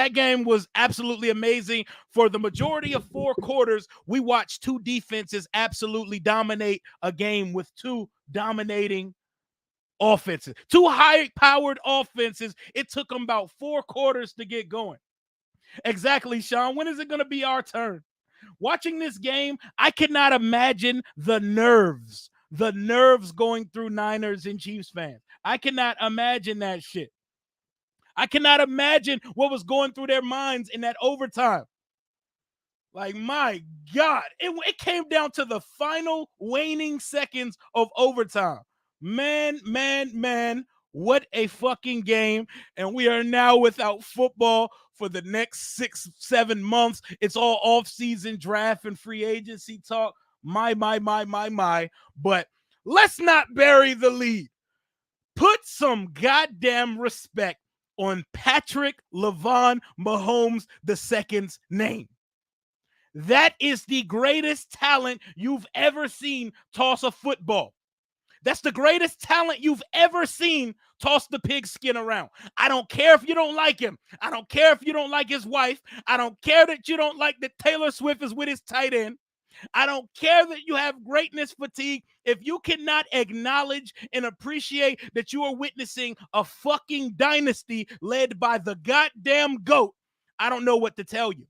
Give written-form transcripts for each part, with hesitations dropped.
That game was absolutely amazing. For the majority of four quarters, we watched two defenses absolutely dominate a game with two dominating offenses, two high-powered offenses. It took them about four quarters to get going. Exactly, Sean. When is it going to be our turn? Watching this game, I cannot imagine the nerves going through Niners and Chiefs fans. I cannot imagine that shit. I cannot imagine what was going through their minds in that overtime. Like, my God, it came down to the final waning seconds of overtime. Man, what a fucking game. And we are now without football for the next 6-7 months. It's all off-season draft and free agency talk. My. But let's not bury the lead. Put some goddamn respect on Patrick Mahomes II's name. That is the greatest talent you've ever seen toss a football. That's the greatest talent you've ever seen toss the pigskin around. I don't care if you don't like him. I don't care if you don't like his wife. I don't care that you don't like that Taylor Swift is with his tight end. I don't care that you have greatness fatigue. If you cannot acknowledge and appreciate that you are witnessing a fucking dynasty led by the goddamn GOAT, I don't know what to tell you.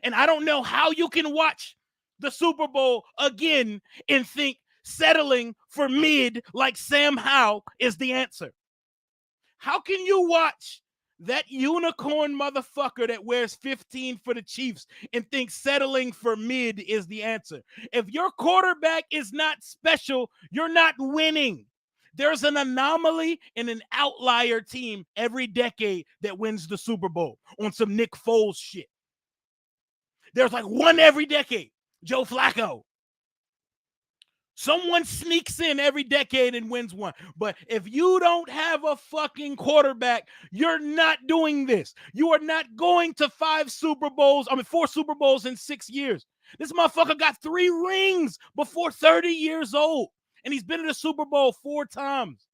And I don't know how you can watch the Super Bowl again and think settling for mid like Sam Howell is the answer. How can you watch that unicorn motherfucker that wears 15 for the Chiefs and think settling for mid is the answer? If your quarterback is not special, you're not winning. There's an anomaly and an outlier team every decade that wins the Super Bowl on some Nick Foles shit. There's like one every decade, Joe Flacco. Someone sneaks in every decade and wins one. But if you don't have a fucking quarterback, you're not doing this. You are not going to 4 Super Bowls in 6 years. This motherfucker got 3 rings before 30 years old. And he's been in the Super Bowl 4 times.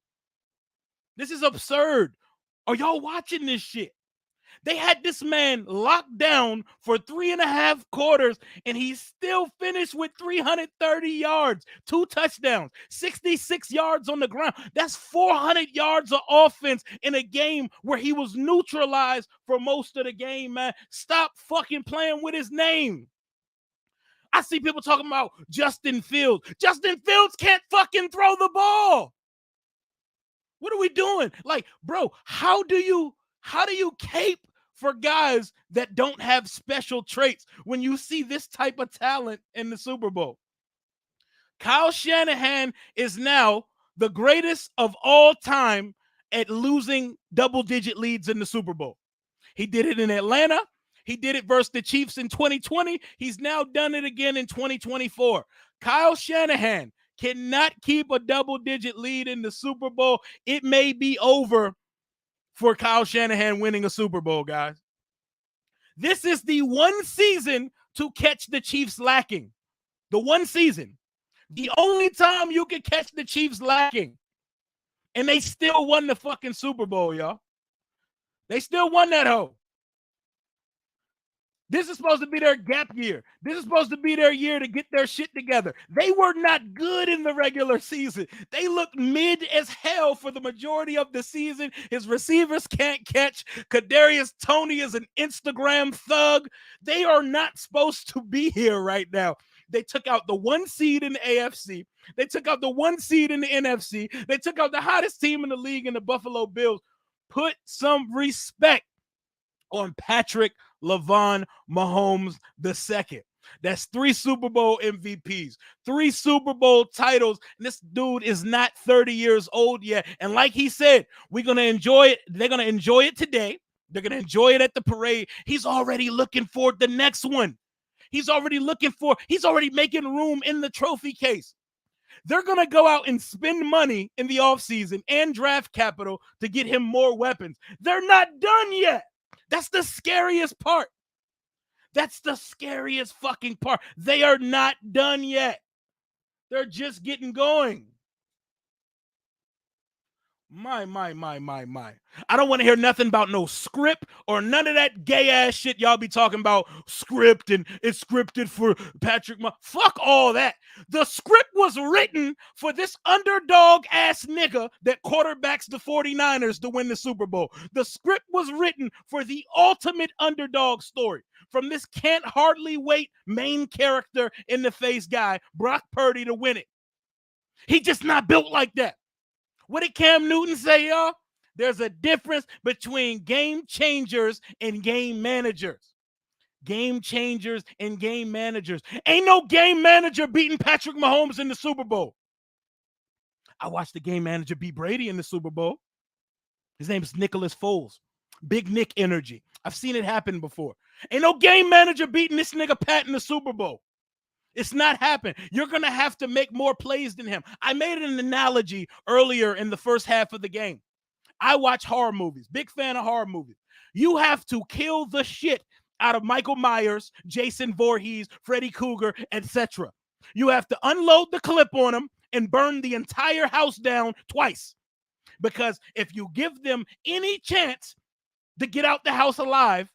This is absurd. Are y'all watching this shit? They had this man locked down for 3.5 quarters, and he still finished with 330 yards, 2 touchdowns, 66 yards on the ground. That's 400 yards of offense in a game where he was neutralized for most of the game, man. Stop fucking playing with his name. I see people talking about Justin Fields. Justin Fields can't fucking throw the ball. What are we doing? Like, bro, how do you cape for guys that don't have special traits when you see this type of talent in the Super Bowl? Kyle Shanahan is now the greatest of all time at losing double-digit leads in the Super Bowl. He did it in Atlanta. He did it versus the Chiefs in 2020. He's now done it again in 2024. Kyle Shanahan cannot keep a double-digit lead in the Super Bowl. It may be over for Kyle Shanahan winning a Super Bowl, guys. This is the one season to catch the Chiefs lacking. The one season. The only time you can catch the Chiefs lacking. And they still won the fucking Super Bowl, y'all. They still won that hoe. This is supposed to be their gap year. This is supposed to be their year to get their shit together. They were not good in the regular season. They looked mid as hell for the majority of the season. His receivers can't catch. Kadarius Toney is an Instagram thug. They are not supposed to be here right now. They took out the 1 seed in the AFC. They took out the 1 seed in the NFC. They took out the hottest team in the league in the Buffalo Bills. Put some respect on Patrick Mahomes II. That's 3 Super Bowl MVPs, 3 Super Bowl titles, and this dude is not 30 years old yet. And like he said, we're going to enjoy it. They're going to enjoy it today. They're going to enjoy it at the parade. He's already looking for the next one. He's already making room in the trophy case. They're going to go out and spend money in the offseason and draft capital to get him more weapons. They're not done yet. That's the scariest part. That's the scariest fucking part. They are not done yet. They're just getting going. My. I don't want to hear nothing about no script or none of that gay ass shit y'all be talking about. Script and it's scripted for Patrick. Fuck all that. The script was written for this underdog ass nigga that quarterbacks the 49ers to win the Super Bowl. The script was written for the ultimate underdog story from this can't hardly wait main character in the face guy, Brock Purdy, to win it. He just not built like that. What did Cam Newton say, y'all? There's a difference between game changers and game managers. Game changers and game managers. Ain't no game manager beating Patrick Mahomes in the Super Bowl. I watched the game manager beat Brady in the Super Bowl. His name is Nicholas Foles. Big Nick energy. I've seen it happen before. Ain't no game manager beating this nigga Pat in the Super Bowl. It's not happening. You're going to have to make more plays than him. I made an analogy earlier in the first half of the game. I watch horror movies. Big fan of horror movies. You have to kill the shit out of Michael Myers, Jason Voorhees, Freddy Krueger, etc. You have to unload the clip on them and burn the entire house down twice. Because if you give them any chance to get out the house alive,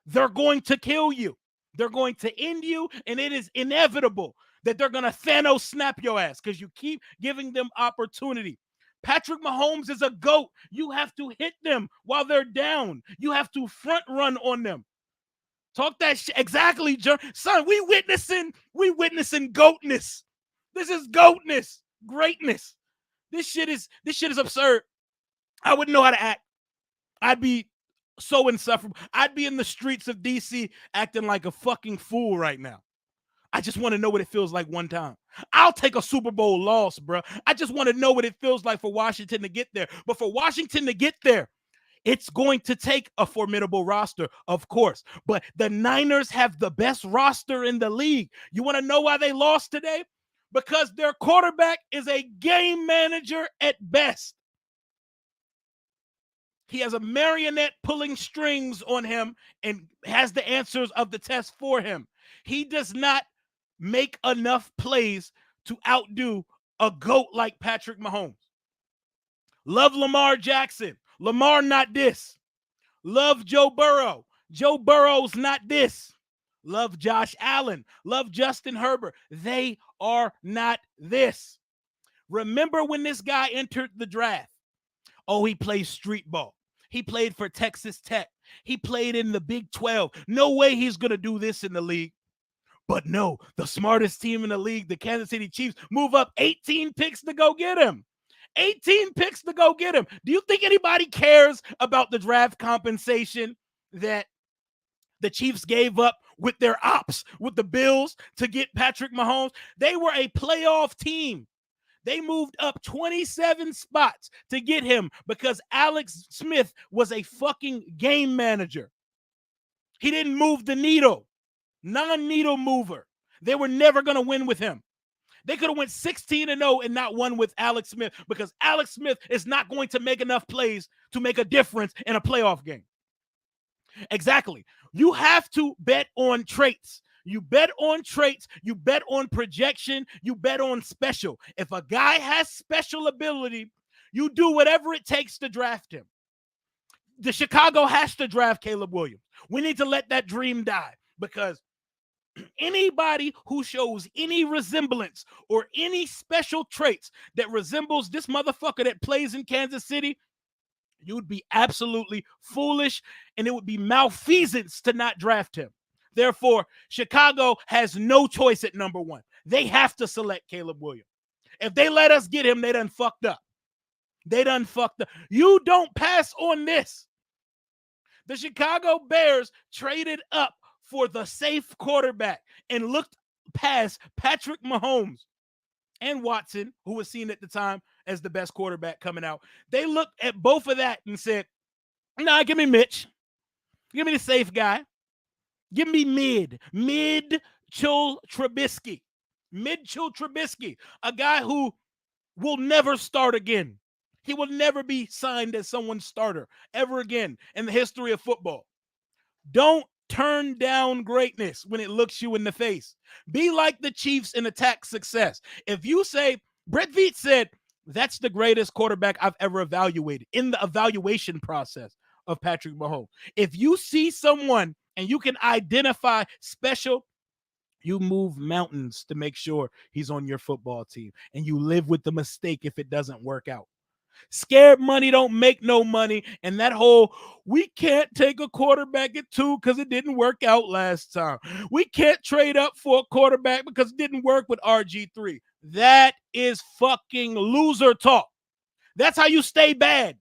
they're going to kill you. They're going to end you, and it is inevitable that they're going to Thanos snap your ass because you keep giving them opportunity. Patrick Mahomes is a GOAT. You have to hit them while they're down. You have to front run on them. Talk that shit. Exactly, John. Son, we witnessing GOATness. This is GOATness. Greatness. This shit is absurd. I wouldn't know how to act. I'd be so insufferable. I'd be in the streets of DC acting like a fucking fool right now. I just want to know what it feels like one time. I'll take a Super Bowl loss, bro. I just want to know what it feels like for Washington to get there. But for Washington to get there, it's going to take a formidable roster, of course. But the Niners have the best roster in the league. You want to know why they lost today? Because their quarterback is a game manager at best. He has a marionette pulling strings on him and has the answers of the test for him. He does not make enough plays to outdo a GOAT like Patrick Mahomes. Love Lamar Jackson. Lamar not this. Love Joe Burrow. Joe Burrow's not this. Love Josh Allen. Love Justin Herbert. They are not this. Remember when this guy entered the draft? Oh, he plays street ball. He played for Texas Tech. He played in the Big 12. No way he's going to do this in the league. But no, the smartest team in the league, the Kansas City Chiefs, move up 18 picks to go get him. 18 picks to go get him. Do you think anybody cares about the draft compensation that the Chiefs gave up with their ops, with the Bills to get Patrick Mahomes? They were a playoff team. They moved up 27 spots to get him because Alex Smith was a fucking game manager. He didn't move the needle. Non-needle mover. They were never going to win with him. They could have went 16-0 and not won with Alex Smith because Alex Smith is not going to make enough plays to make a difference in a playoff game. Exactly. You have to bet on traits. You bet on traits, you bet on projection, you bet on special. If a guy has special ability, you do whatever it takes to draft him. The Chicago has to draft Caleb Williams. We need to let that dream die because anybody who shows any resemblance or any special traits that resembles this motherfucker that plays in Kansas City, you would be absolutely foolish and it would be malfeasance to not draft him. Therefore, Chicago has no choice at number one. They have to select Caleb Williams. If they let us get him, they done fucked up. They done fucked up. You don't pass on this. The Chicago Bears traded up for the safe quarterback and looked past Patrick Mahomes and Watson, who was seen at the time as the best quarterback coming out. They looked at both of that and said, nah, give me Mitch. Give me the safe guy. Give me mid-chill Trubisky. Mid-chill Trubisky, a guy who will never start again. He will never be signed as someone's starter ever again in the history of football. Don't turn down greatness when it looks you in the face. Be like the Chiefs in attack success. If you say, Brett Veach said, That's the greatest quarterback I've ever evaluated in the evaluation process of Patrick Mahomes. If you see someone and you can identify special, you move mountains to make sure he's on your football team, and you live with the mistake if it doesn't work out. Scared money don't make no money. And that whole, we can't take a quarterback at 2 because it didn't work out last time. We can't trade up for a quarterback because it didn't work with RG3. That is fucking loser talk. That's how you stay bad,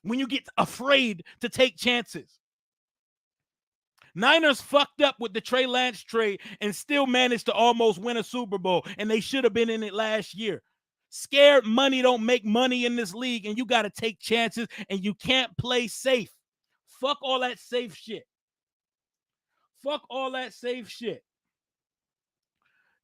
when you get afraid to take chances. Niners fucked up with the Trey Lance trade and still managed to almost win a Super Bowl, and they should have been in it last year. Scared money don't make money in this league, and you got to take chances, and you can't play safe. Fuck all that safe shit. Fuck all that safe shit.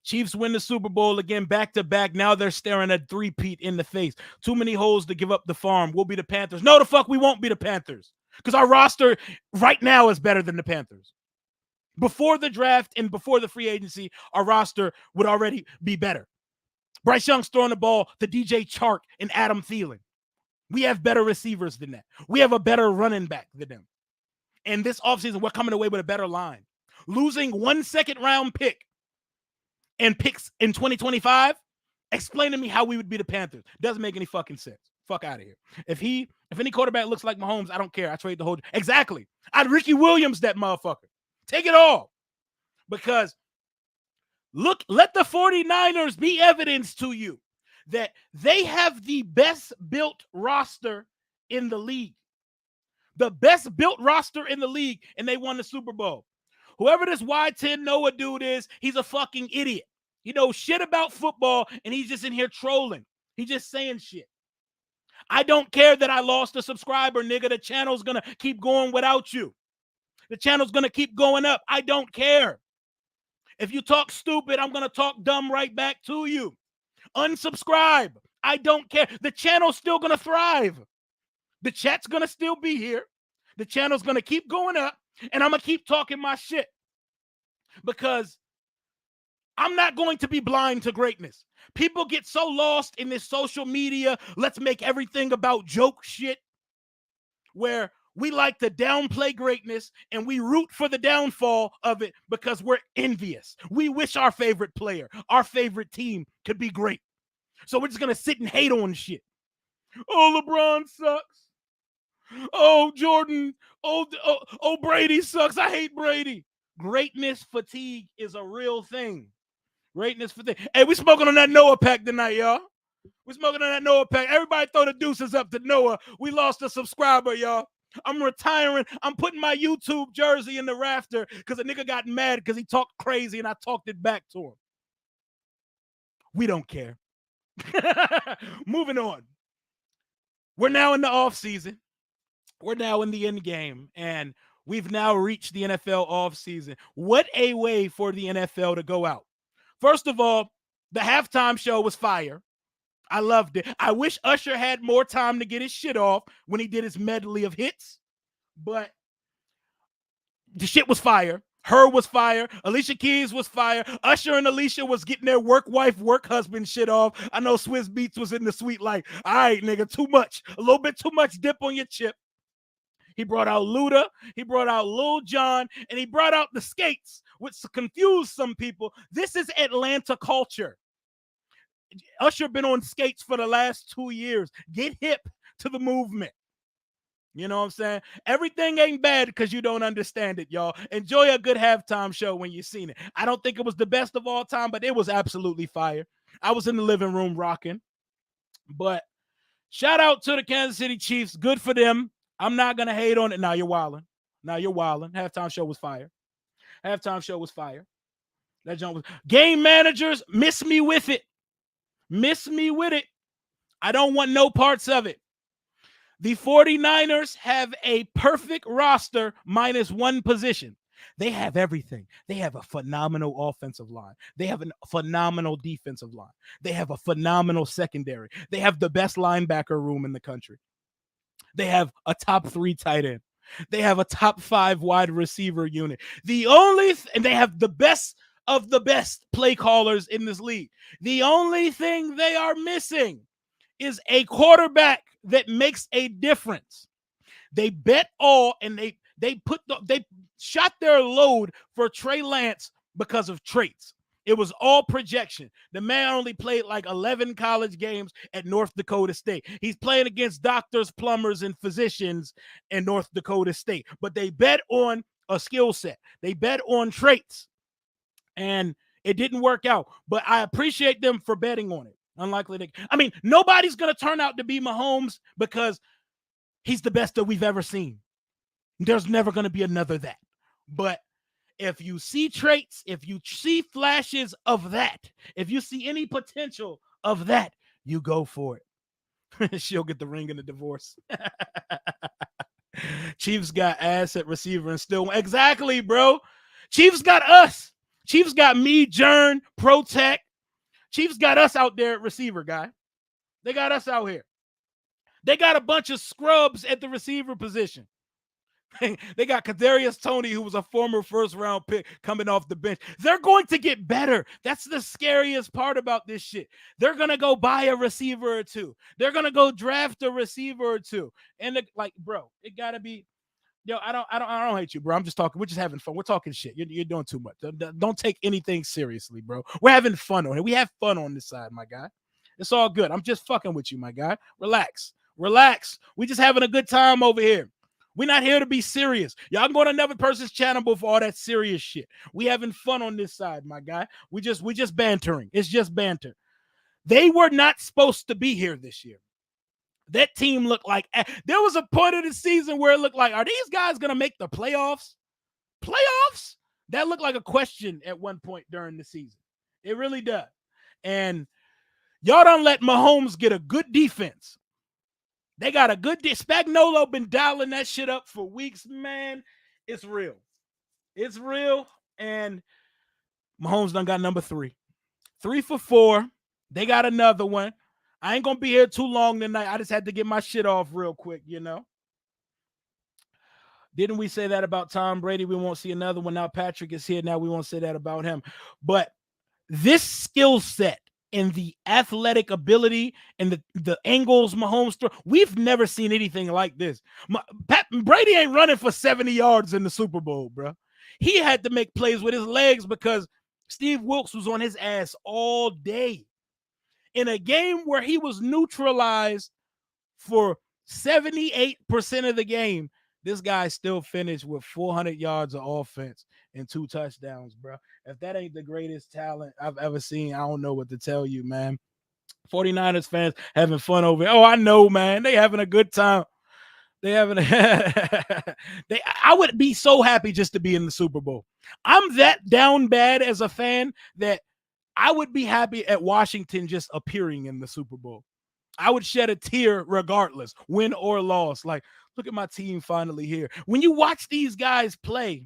Chiefs win the Super Bowl again, back-to-back. Now they're staring a three-peat in the face. Too many holes to give up the farm. We'll be the Panthers. No, the fuck we won't be the Panthers, because our roster right now is better than the Panthers. Before the draft and before the free agency, our roster would already be better. Bryce Young's throwing the ball to DJ Chark and Adam Thielen. We have better receivers than that. We have a better running back than them. And this offseason, we're coming away with a better line. Losing 1 second-round pick and picks in 2025, explain to me how we would be the Panthers. Doesn't make any fucking sense. Fuck out of here. If any quarterback looks like Mahomes, I don't care. I trade the whole. Exactly. I'd Ricky Williams that motherfucker. Take it all. Because let the 49ers be evidence to you that they have the best built roster in the league. The best built roster in the league, and they won the Super Bowl. Whoever this Y10 Noah dude is, he's a fucking idiot. He knows shit about football, and he's just in here trolling. He's just saying shit. I don't care that I lost a subscriber, nigga. The channel's going to keep going without you. The channel's going to keep going up. I don't care. If you talk stupid, I'm going to talk dumb right back to you. Unsubscribe. I don't care. The channel's still going to thrive. The chat's going to still be here. The channel's going to keep going up, and I'm going to keep talking my shit, because I'm not going to be blind to greatness. People get so lost in this social media, let's make everything about joke shit, where we like to downplay greatness and we root for the downfall of it because we're envious. We wish our favorite player, our favorite team could be great. So we're just going to sit and hate on shit. Oh, LeBron sucks. Oh, Jordan. Oh, Brady sucks. I hate Brady. Greatness fatigue is a real thing. Greatness fatigue. Hey, we smoking on that Noah pack tonight, y'all. We smoking on that Noah pack. Everybody throw the deuces up to Noah. We lost a subscriber, y'all. I'm retiring. I'm putting my YouTube jersey in the rafter because a nigga got mad because he talked crazy and I talked it back to him. We don't care. Moving on. We're now in the offseason. We're now in the end game, and we've now reached the NFL offseason. What a way for the NFL to go out. First of all, the halftime show was fire. I loved it. I wish Usher had more time to get his shit off when he did his medley of hits, but the shit was fire. Her was fire. Alicia Keys was fire. Usher and Alicia was getting their work wife, work husband shit off. I know Swizz Beatz was in the suite like, all right, nigga, too much. A little bit too much dip on your chip. He brought out Luda, he brought out Lil Jon, and he brought out the skates, which confused some people. This is Atlanta culture. Usher been on skates for the last 2 years. Get hip to the movement. You know what I'm saying? Everything ain't bad because you don't understand it, y'all. Enjoy a good halftime show when you've seen it. I don't think it was the best of all time, but it was absolutely fire. I was in the living room rocking. But shout out to the Kansas City Chiefs. Good for them. I'm not going to hate on it. Now you're wilding. Halftime show was fire. That jump was. Game managers, miss me with it. I don't want no parts of it. The 49ers have a perfect roster minus one position. They have everything. They have a phenomenal offensive line. They have a phenomenal defensive line. They have a phenomenal secondary. They have the best linebacker room in the country. They have a top 3 tight end. They have a top 5 wide receiver unit. And they have the best of the best play callers in this league. The only thing they are missing is a quarterback that makes a difference. They bet all, and they shot their load for Trey Lance because of traits. It was all projection. The man only played like 11 college games at North Dakota State. He's playing against doctors, plumbers, and physicians in North Dakota State. But they bet on a skill set. They bet on traits. And it didn't work out. But I appreciate them for betting on it. Unlikely I mean, nobody's going to turn out to be Mahomes because he's the best that we've ever seen. There's never going to be another that. But if you see traits, if you see flashes of that, if you see any potential of that, you go for it. She'll get the ring and the divorce. Chiefs got ass at receiver and still exactly, bro. Chiefs got us. Chiefs got me, Jern, Protect. Chiefs got us out there at receiver, guy. They got us out here. They got a bunch of scrubs at the receiver position. They got Kadarius Toney, who was a former first-round pick, coming off the bench. They're going to get better. That's the scariest part about this shit. They're going to go buy a receiver or two. They're going to go draft a receiver or two. And bro, it got to be. Yo, I don't hate you, bro. I'm just talking. We're just having fun. We're talking shit. You're doing too much. Don't take anything seriously, bro. We're having fun on it. We have fun on this side, my guy. It's all good. I'm just fucking with you, my guy. Relax. We just having a good time over here. We're not here to be serious. Y'all can go to another person's channel for all that serious shit. We having fun on this side, my guy. We just bantering. It's just banter. They were not supposed to be here this year. That team looked like there was a point of the season where it looked like, are these guys going to make the playoffs? Playoffs? That looked like a question at one point during the season. It really does. And y'all don't let Mahomes get a good defense. They got a good Spagnuolo been dialing that shit up for weeks, man. It's real. It's real. And Mahomes done got number 3. 3 for 4. They got another one. I ain't going to be here too long tonight. I just had to get my shit off real quick, you know. Didn't we say that about Tom Brady? We won't see another one. Now Patrick is here. Now we won't say that about him. But this skill set and the athletic ability and the angles Mahomes throw, we've never seen anything like this. Brady ain't running for 70 yards in the Super Bowl, bro. He had to make plays with his legs because Steve Wilkes was on his ass all day. In a game where he was neutralized for 78% of the game, this guy still finished with 400 yards of offense and 2 touchdowns, bro. If that ain't the greatest talent I've ever seen, I don't know what to tell you, man. 49ers fans having fun over here. Oh, I know, man. They having a good time. They having I would be so happy just to be in the Super Bowl. I'm that down bad as a fan that I would be happy at Washington just appearing in the Super Bowl. I would shed a tear regardless, win or loss. Like, look at my team finally here. When you watch these guys play,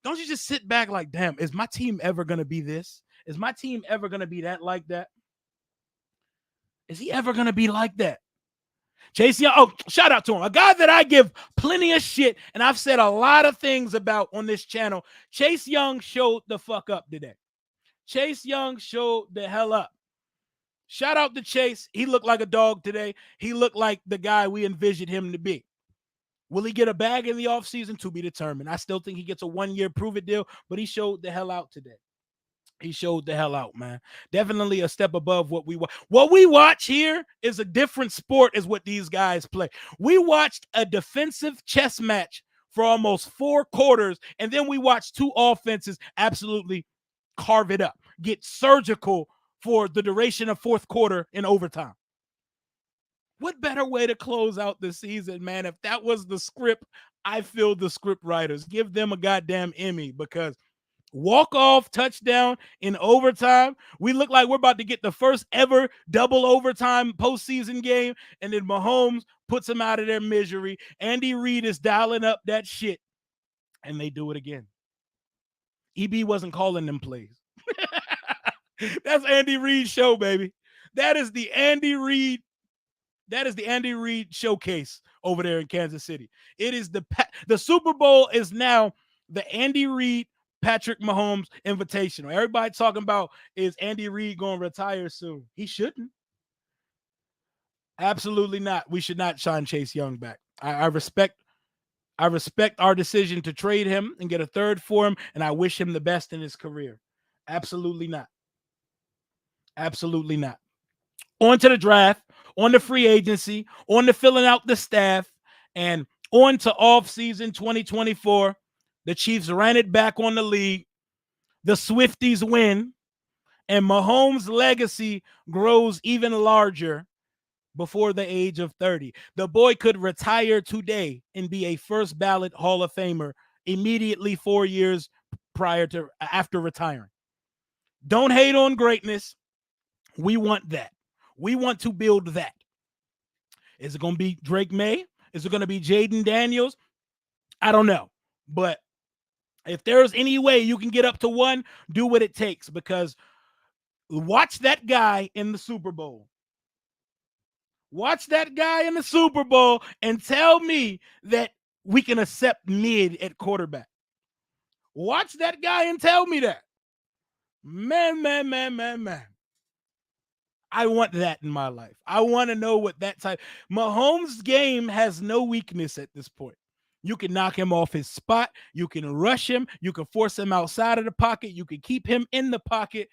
don't you just sit back like, damn, is my team ever going to be this? Is my team ever going to be that like that? Is he ever going to be like that? Chase Young, oh, shout out to him. A guy that I give plenty of shit, and I've said a lot of things about on this channel. Chase Young showed the fuck up today. Chase Young showed the hell up. Shout out to Chase. He looked like a dog today. He looked like the guy we envisioned him to be. Will he get a bag in the offseason? To be determined. I still think he gets a 1-year prove-it deal, but he showed the hell out today. He showed the hell out, man. Definitely a step above what we watch. What we watch here is a different sport as what these guys play. We watched a defensive chess match for almost 4 quarters, and then we watched 2 offenses absolutely carve it up, get surgical for the duration of 4th quarter in overtime. What better way to close out the season, man? If that was the script, I feel the script writers. Give them a goddamn Emmy, because walk-off touchdown in overtime. We look like we're about to get the first ever double overtime postseason game, and then Mahomes puts them out of their misery. Andy Reid is dialing up that shit, and they do it again. EB wasn't calling them plays. That's Andy Reid's show, baby. That is the Andy Reid showcase over there in Kansas City. It is the Super Bowl is now the Andy Reid Patrick Mahomes Invitational. Everybody talking about, is Andy Reid going to retire soon? He shouldn't. Absolutely not. We should not sign Chase Young back. I respect our decision to trade him and get a third for him, and I wish him the best in his career. Absolutely not. Absolutely not. On to the draft, on the free agency, on to filling out the staff, and on to offseason 2024. The Chiefs ran it back on the league. The Swifties win, and Mahomes' legacy grows even larger before the age of 30. The boy could retire today and be a first ballot Hall of Famer immediately 4 years after retiring. Don't hate on greatness. We want that. We want to build that. Is it going to be Drake May? Is it going to be Jaden Daniels? I don't know. But if there's any way you can get up to one, do what it takes, because watch that guy in the Super Bowl. Watch that guy in the Super Bowl and tell me that we can accept mid at quarterback. Watch that guy and tell me that. Man. I want that in my life. I want to know what that type. Mahomes' game has no weakness at this point. You can knock him off his spot. You can rush him. You can force him outside of the pocket. You can keep him in the pocket.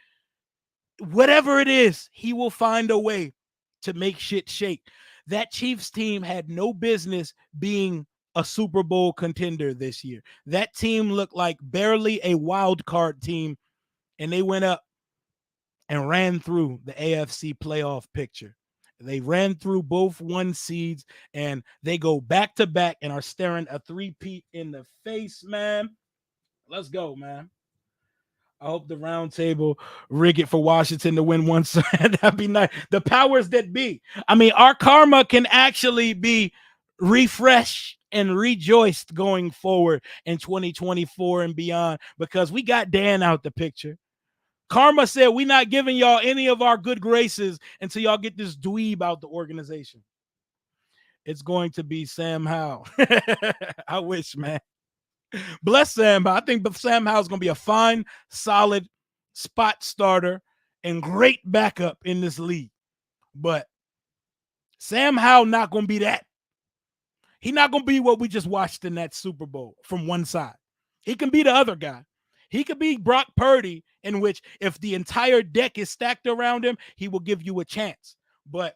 Whatever it is, he will find a way to make shit shake. That Chiefs team had no business being a Super Bowl contender this year. That team looked like barely a wild card team, and they went up and ran through the AFC playoff picture. They ran through both 1 seeds, and they go back to back and are staring a three-peat in the face, man. Let's go, man. I hope the round table rig it for Washington to win one side. That'd be nice. The powers that be. I mean, our karma can actually be refreshed and rejoiced going forward in 2024 and beyond, because we got Dan out the picture. Karma said we're not giving y'all any of our good graces until y'all get this dweeb out the organization. It's going to be Sam Howell. I wish, man. Bless Sam, but I think Sam Howell's going to be a fine, solid spot starter and great backup in this league. But Sam Howell not going to be that. He's not going to be what we just watched in that Super Bowl from one side. He can be the other guy. He could be Brock Purdy, in which if the entire deck is stacked around him, he will give you a chance. But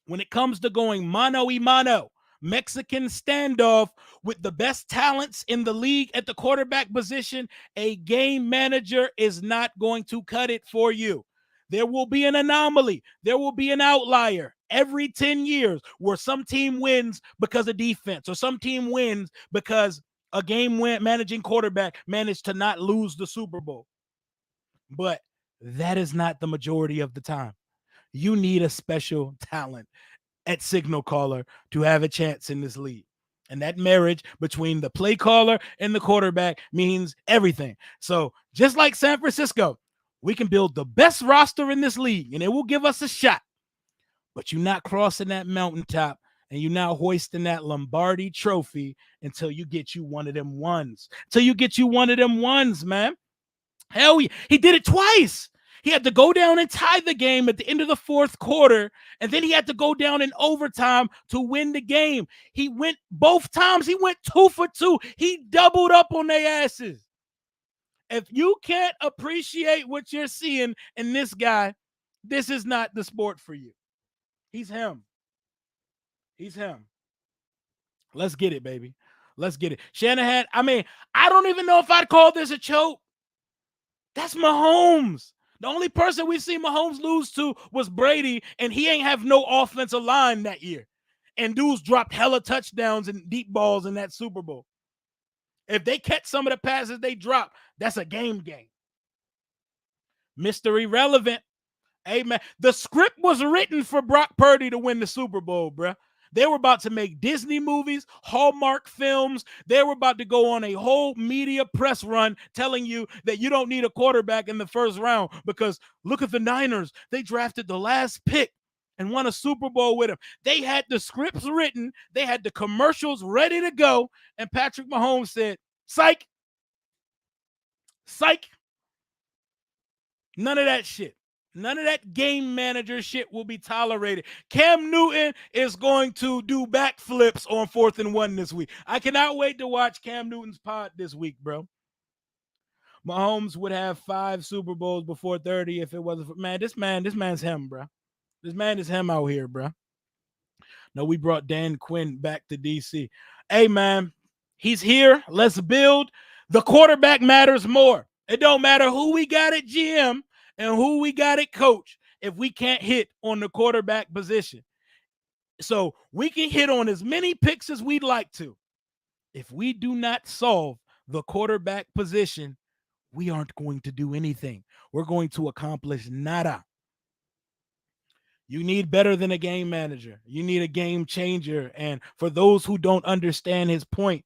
when it comes to going mano-a-mano, Mexican standoff with the best talents in the league at the quarterback position, a game manager is not going to cut it for you. There will be an anomaly. There will be an outlier every 10 years where some team wins because of defense, or some team wins because a game managing quarterback managed to not lose the Super Bowl. But that is not the majority of the time. You need a special talent at signal caller to have a chance in this league. And that marriage between the play caller and the quarterback means everything. So just like San Francisco, we can build the best roster in this league and it will give us a shot. But you're not crossing that mountaintop and you're not hoisting that Lombardi trophy until you get you one of them ones. Man. Hell yeah. He did it twice. He had to go down and tie the game at the end of the fourth quarter, and then he had to go down in overtime to win the game. He went both times. He went 2 for 2. He doubled up on their asses. If you can't appreciate what you're seeing in this guy, this is not the sport for you. He's him. Let's get it, baby. Let's get it. Shanahan, I mean, I don't even know if I'd call this a choke. That's Mahomes. The only person we've seen Mahomes lose to was Brady, and he ain't have no offensive line that year. And dudes dropped hella touchdowns and deep balls in that Super Bowl. If they catch some of the passes they drop, that's a game. Mr. Irrelevant. Hey, man, the script was written for Brock Purdy to win the Super Bowl, bruh. They were about to make Disney movies, Hallmark films. They were about to go on a whole media press run telling you that you don't need a quarterback in the first round because look at the Niners. They drafted the last pick and won a Super Bowl with him. They had the scripts written. They had the commercials ready to go. And Patrick Mahomes said, psych, Psych. None of that shit. None of that game manager shit will be tolerated. Cam Newton is going to do backflips on 4th and 1 this week. I cannot wait to watch Cam Newton's pod this week, bro. Mahomes would have 5 Super Bowls before 30 if it wasn't for this man's him, bro. This man is him out here, bro. No, we brought Dan Quinn back to DC. Hey, man, he's here. Let's build. The quarterback matters more. It don't matter who we got at GM and who we got at coach if we can't hit on the quarterback position. So we can hit on as many picks as we'd like to. If we do not solve the quarterback position, we aren't going to do anything. We're going to accomplish nada. You need better than a game manager. You need a game changer. And for those who don't understand his point,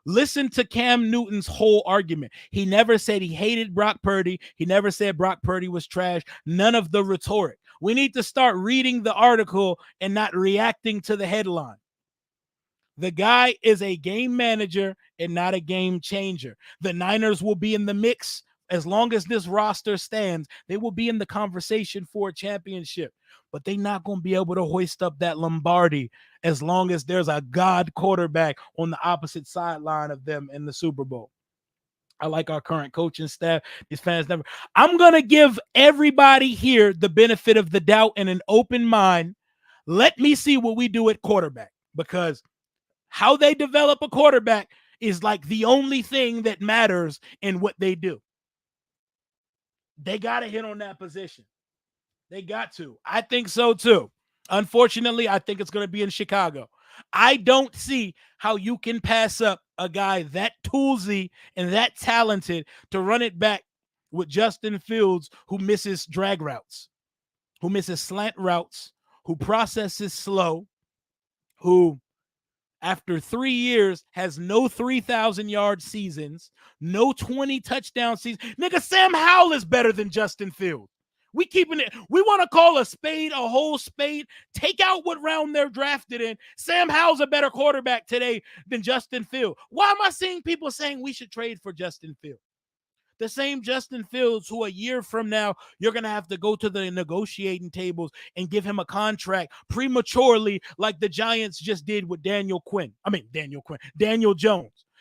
listen to Cam Newton's whole argument. He never said he hated Brock Purdy. He never said Brock Purdy was trash. None of the rhetoric. We need to start reading the article and not reacting to the headline. The guy is a game manager and not a game changer. The Niners will be in the mix. As long as this roster stands, they will be in the conversation for a championship, but they're not going to be able to hoist up that Lombardi as long as there's a god quarterback on the opposite sideline of them in the Super Bowl. I like our current coaching staff. These fans never. I'm going to give everybody here the benefit of the doubt and an open mind. Let me see what we do at quarterback, because how they develop a quarterback is like the only thing that matters in what they do. They got to hit on that position. They got to. I think so too. Unfortunately, I think it's going to be in Chicago. I don't see how you can pass up a guy that toolsy and that talented to run it back with Justin Fields, who misses drag routes, who misses slant routes, who processes slow, who after 3 years has no 3,000-yard seasons, no 20 touchdown seasons. Nigga, Sam Howell is better than Justin Fields. We keeping it. We want to call a spade a whole spade. Take out what round they're drafted in. Sam Howell's a better quarterback today than Justin Fields. Why am I seeing people saying we should trade for Justin Fields? The same Justin Fields who a year from now, you're going to have to go to the negotiating tables and give him a contract prematurely like the Giants just did with Daniel Jones.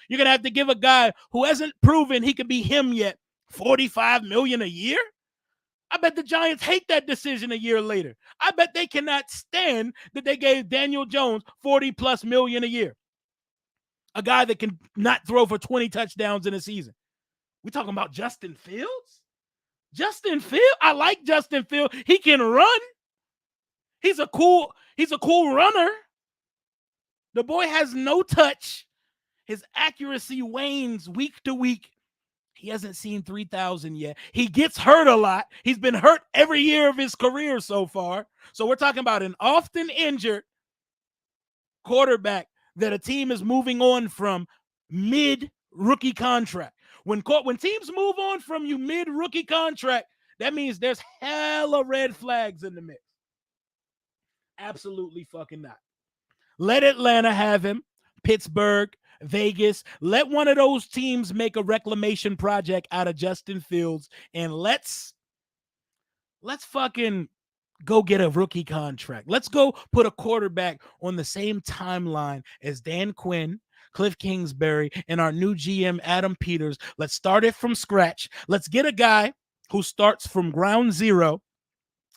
You're going to have to give a guy who hasn't proven he could be him yet $45 million a year? I bet the Giants hate that decision a year later. I bet they cannot stand that they gave Daniel Jones $40+ million a year. A guy that can not throw for 20 touchdowns in a season. We talking about Justin Fields? Justin Fields? I like Justin Fields. He can run. He's a cool runner. The boy has no touch. His accuracy wanes week to week. He hasn't seen 3,000 yet. He gets hurt a lot. He's been hurt every year of his career so far. So we're talking about an often injured quarterback that a team is moving on from mid-rookie contract. When teams move on from you mid-rookie contract, that means there's hella red flags in the mix. Absolutely fucking not. Let Atlanta have him. Pittsburgh, Vegas. Let one of those teams make a reclamation project out of Justin Fields, and let's fucking go get a rookie contract. Let's go put a quarterback on the same timeline as Dan Quinn, Cliff Kingsbury, and our new GM, Adam Peters. Let's start it from scratch. Let's get a guy who starts from ground zero,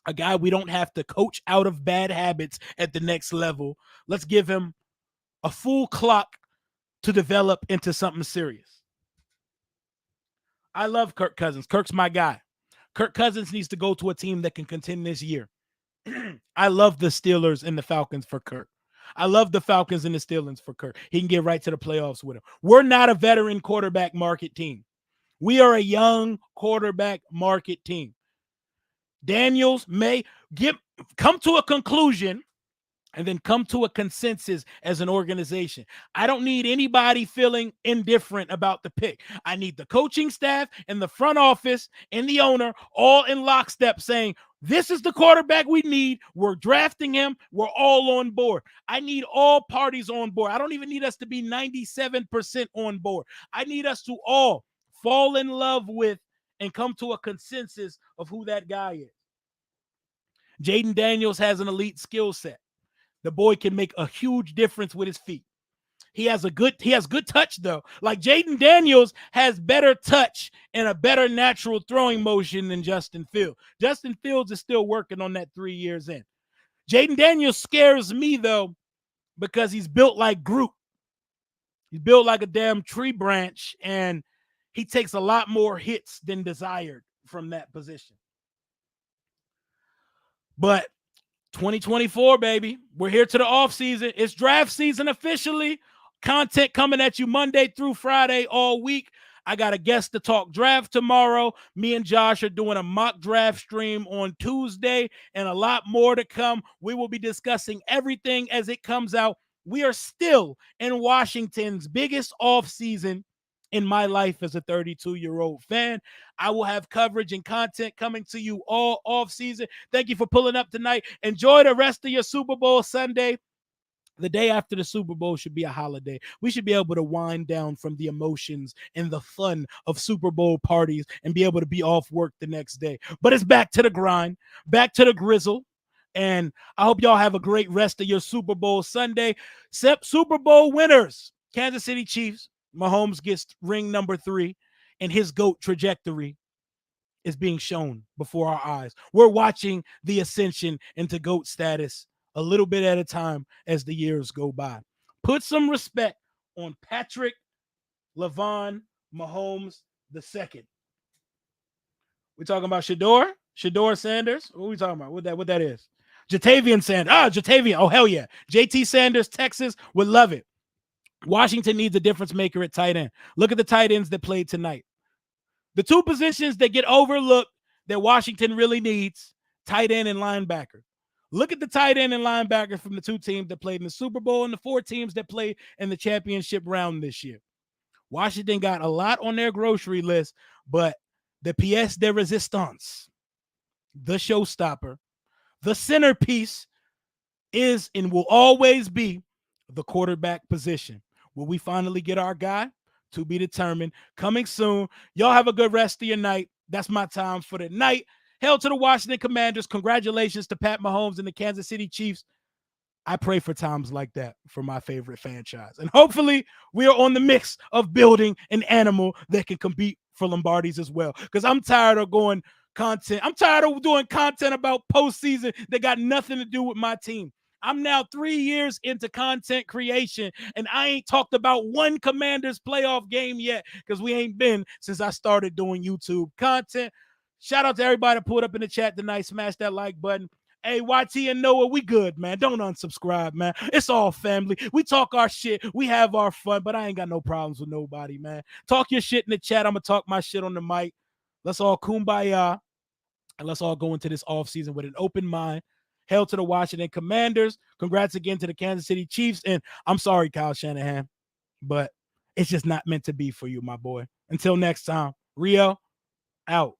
a guy we don't have to coach out of bad habits at the next level. Let's give him a full clock to develop into something serious. I love Kirk Cousins. Kirk's my guy. Kirk Cousins needs to go to a team that can contend this year. I love the Steelers and the Falcons for Kirk. I love the Falcons and the Steelers for Kirk. He can get right to the playoffs with him. We're not a veteran quarterback market team. We are a young quarterback market team. Daniels may come to a conclusion and then come to a consensus as an organization. I don't need anybody feeling indifferent about the pick. I need the coaching staff and the front office and the owner all in lockstep saying, this is the quarterback we need. We're drafting him. We're all on board. I need all parties on board. I don't even need us to be 97% on board. I need us to all fall in love with and come to a consensus of who that guy is. Jaden Daniels has an elite skill set. The boy can make a huge difference with his feet. He has good touch though. Like Jaden Daniels has better touch and a better natural throwing motion than Justin Fields. Justin Fields is still working on that 3 years in. Jaden Daniels scares me though because he's built like Groot. He's built like a damn tree branch, and he takes a lot more hits than desired from that position. But 2024, baby. We're here to the off season. It's draft season officially. Content coming at you Monday through Friday all week. I got a guest to talk draft tomorrow. Me and Josh are doing a mock draft stream on Tuesday, and a lot more to come. We will be discussing everything as it comes out. We are still in Washington's biggest off season in my life as a 32-year-old fan. I will have coverage and content coming to you all off season. Thank you for pulling up tonight. Enjoy the rest of your Super Bowl Sunday. The day after the Super Bowl should be a holiday. We should be able to wind down from the emotions and the fun of Super Bowl parties and be able to be off work the next day. But it's back to the grind, back to the grizzle. And I hope y'all have a great rest of your Super Bowl Sunday. Super Bowl winners, Kansas City Chiefs. Mahomes gets ring number 3, and his GOAT trajectory is being shown before our eyes. We're watching the ascension into GOAT status a little bit at a time as the years go by. Put some respect on Patrick Lavon Mahomes II. We talking about Shador Sanders? What are we talking about? What that is? Jatavian Sanders. Jatavian. Oh, hell yeah. JT Sanders, Texas, would love it. Washington needs a difference maker at tight end. Look at the tight ends that played tonight. The two positions that get overlooked that Washington really needs, tight end and linebacker. Look at the tight end and linebacker from the two teams that played in the Super Bowl and the 4 teams that played in the championship round this year. Washington got a lot on their grocery list, but the pièce de résistance, the showstopper, the centerpiece is and will always be the quarterback position. Will we finally get our guy? To be determined. Coming soon. Y'all have a good rest of your night. That's my time for the night. Hail to the Washington Commanders. Congratulations to Pat Mahomes and the Kansas City Chiefs. I pray for times like that for my favorite franchise. And hopefully we are on the mix of building an animal that can compete for Lombardies as well. Because I'm tired of going content. I'm tired of doing content about postseason that got nothing to do with my team. I'm now 3 years into content creation, and I ain't talked about one Commanders playoff game yet because we ain't been since I started doing YouTube content. Shout out to everybody that pulled up in the chat tonight. Smash that like button. Hey, YT and Noah, we good, man. Don't unsubscribe, man. It's all family. We talk our shit. We have our fun, but I ain't got no problems with nobody, man. Talk your shit in the chat. I'm going to talk my shit on the mic. Let's all kumbaya, and let's all go into this offseason with an open mind. Hail to the Washington Commanders. Congrats again to the Kansas City Chiefs. And I'm sorry, Kyle Shanahan, but it's just not meant to be for you, my boy. Until next time, Rio, out.